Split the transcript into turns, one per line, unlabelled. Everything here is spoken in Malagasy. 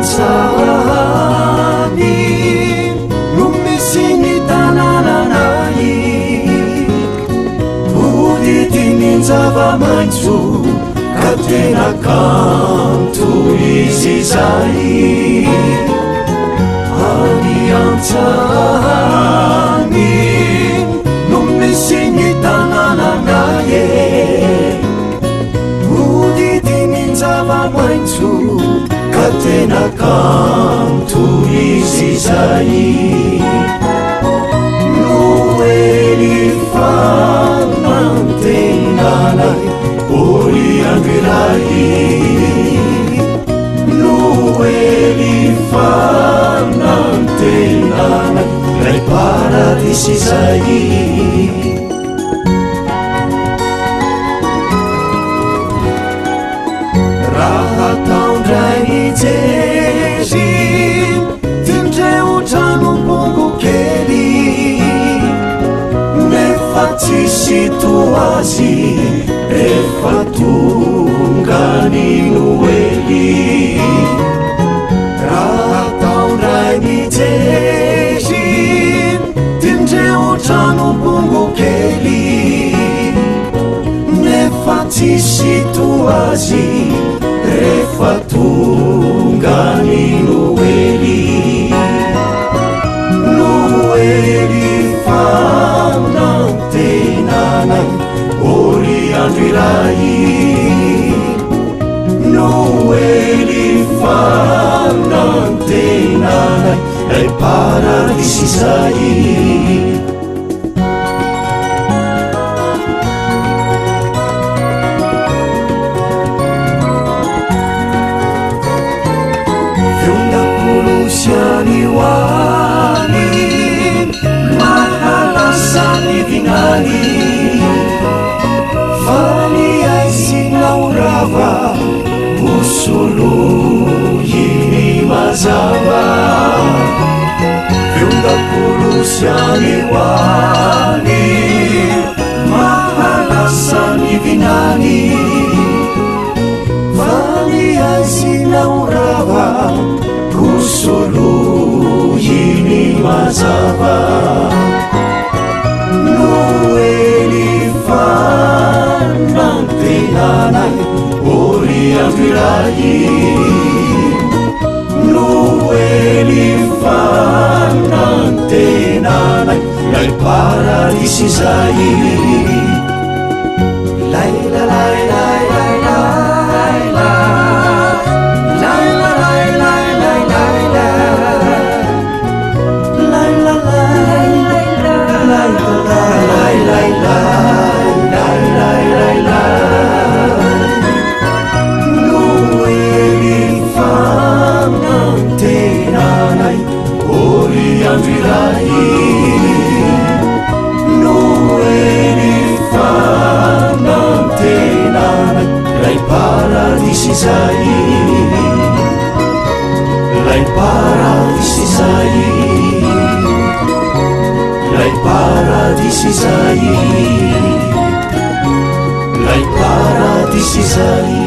antsahany no misy ny tanànanay odidininjava-maintso ka tena kanto izy zay any antsahany no misy ny tanànanay odidininjava-maintso ka tena kanto izy zay noely fanantenanay oly andro iray noely fanantenanay lay paradisy zay raha taondray mijery tindreo tranombongo kely nefa tsisy toazy efa tonga ny noely raha taondray mijery tindreo tranombongo kely nefa tsisy toazy rehefa tonga ny noely noely fanantenanay oly andro iray noely fanantenanay lay paradisy zay sianiwani mahalasani vinani fani aisinaurava usulu yini mazava viundakulu sianiwani mahalasani vinani fani aisinaurava usulu yini mazava noely fanantenanay oly andro iray noely fanantenanay lay paradisy zay noely fanantenanay oly andro iray noely fanantenanay lay paradisy zay lay paradisy zay lay paradisy zay lay paradisy zay